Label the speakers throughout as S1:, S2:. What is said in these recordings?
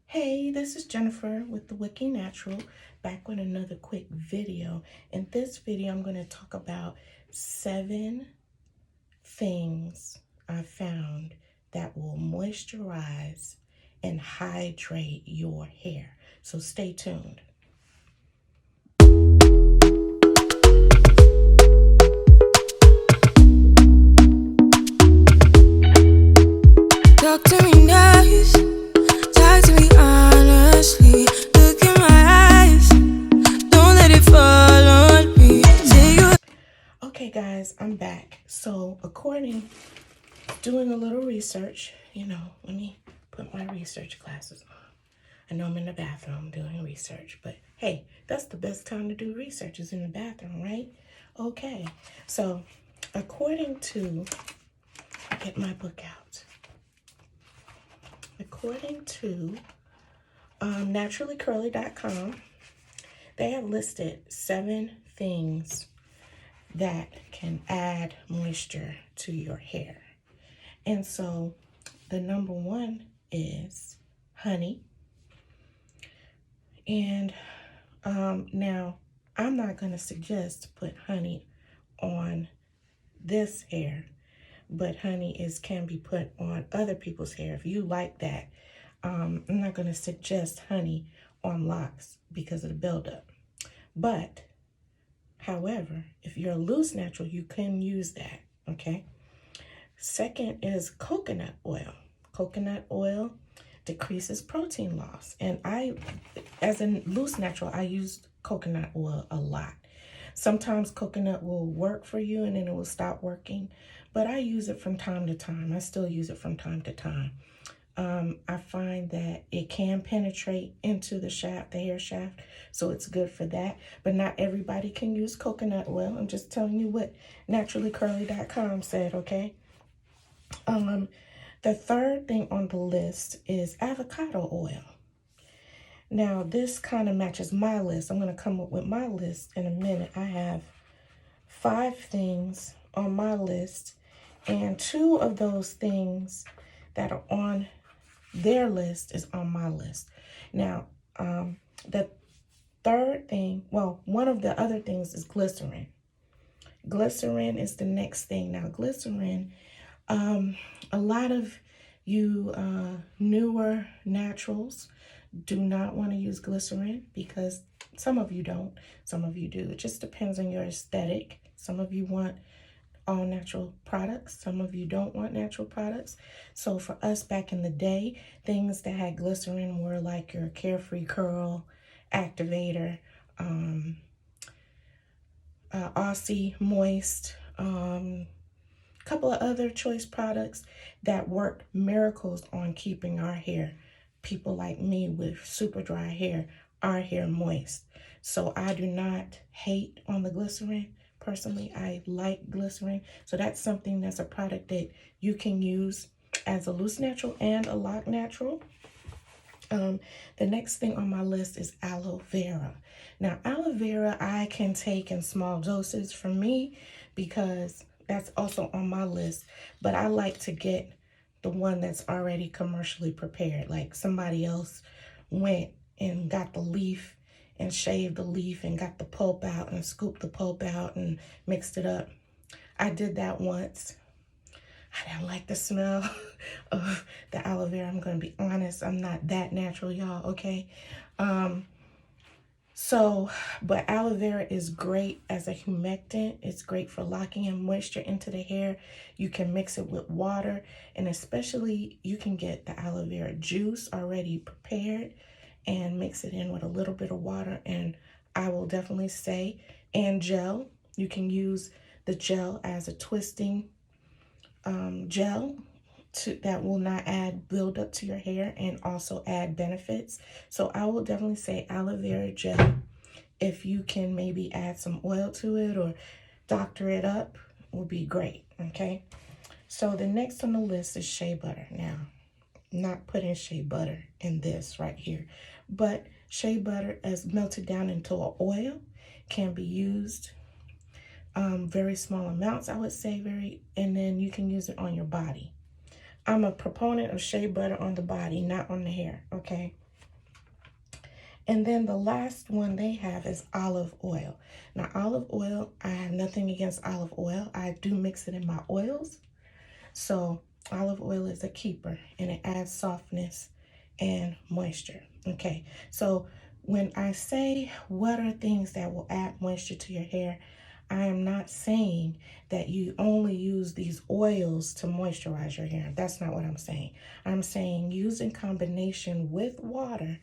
S1: Hey, this is Jennifer with TheWookie Natural, back with another quick video. In this video, I'm going to talk about 7 things I found that will moisturize and hydrate your hair. So stay tuned.
S2: Talk to me nice, talk to me honestly. Look in my eyes, don't let it fall on me. Say you.
S1: Okay guys, I'm back. So doing a little research, let me put my research glasses on. I know I'm in the bathroom doing research, but hey, that's the best time to do research is in the bathroom, right? Okay, so according to, get my book out. According to naturallycurly.com, they have listed 7 things that can add moisture to your hair. And so the number 1 is honey. And now I'm not going to suggest to put honey on this hair, but honey can be put on other people's hair if you like that. I'm not going to suggest honey on locks because of the buildup. But, however, if you're a loose natural, you can use that, okay? Second is coconut oil. Coconut oil decreases protein loss. And as a loose natural, I use coconut oil a lot. Sometimes coconut will work for you and then it will stop working, but I use it from time to time. I still use it from time to time. I find that it can penetrate into the hair shaft, so it's good for that. But not everybody can use coconut oil. I'm just telling you what naturallycurly.com said, okay? The third thing on the list is avocado oil. Now, this kind of matches my list. I'm going to come up with my list in a minute. I have 5 things on my list, and 2 of those things that are on their list is on my list. Now, the third thing, one of the other things is glycerin. Glycerin is the next thing. Now, glycerin, a lot of you newer naturals do not want to use glycerin because some of you don't, some of you do. It just depends on your aesthetic. Some of you want all natural products. Some of you don't want natural products. So for us back in the day, things that had glycerin were like your Carefree Curl Activator, Aussie Moist, couple of other choice products that worked miracles on keeping our hair, people like me with super dry hair, our hair moist. So I do not hate on the glycerin. Personally, I like glycerin. So that's a product that you can use as a loose natural and a lock natural. The next thing on my list is aloe vera. Now, aloe vera I can take in small doses for me because that's also on my list. But I like to get the one that's already commercially prepared. Like somebody else went and got the leaf and shaved the leaf and got the pulp out and scooped the pulp out and mixed it up. I did that once. I didn't like the smell of the aloe vera. I'm going to be honest. I'm not that natural, y'all, okay? But aloe vera is great as a humectant. It's great for locking in moisture into the hair. You can mix it with water, and especially you can get the aloe vera juice already prepared and mix it in with a little bit of water. And I will definitely say, and gel, you can use the gel as a twisting gel that will not add buildup to your hair and also add benefits. So I will definitely say aloe vera gel. If you can maybe add some oil to it or doctor it up, would be great, okay? So the next on the list is shea butter. Now, not putting shea butter in this right here, but shea butter as melted down into an oil can be used very small amounts, I would say, and then you can use it on your body. I'm a proponent of shea butter on the body, not on the hair, okay? And then the last one they have is olive oil. Now, olive oil, I have nothing against olive oil. I do mix it in my oils. So olive oil is a keeper and it adds softness and moisture. Okay, so when I say what are things that will add moisture to your hair, I am not saying that you only use these oils to moisturize your hair. That's not what I'm saying. I'm saying use in combination with water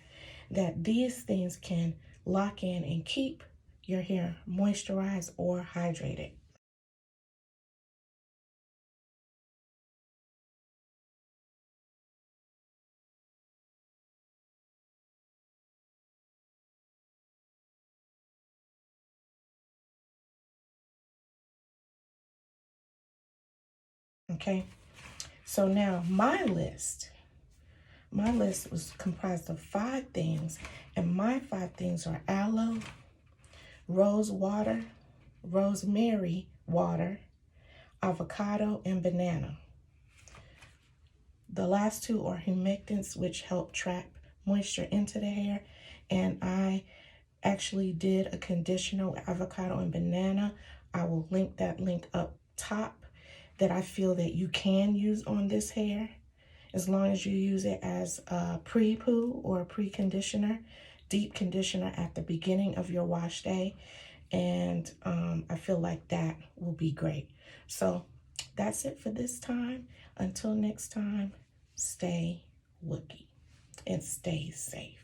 S1: that these things can lock in and keep your hair moisturized or hydrated. Okay, so now my list was comprised of 5 things, and my 5 things are aloe, rose water, rosemary water, avocado, and banana. The last 2 are humectants, which help trap moisture into the hair, and I actually did a conditioner with avocado and banana. I will link that link up top that I feel that you can use on this hair as long as you use it as a pre-poo or a pre-conditioner, deep conditioner at the beginning of your wash day. And I feel like that will be great. So that's it for this time. Until next time, stay wookie and stay safe.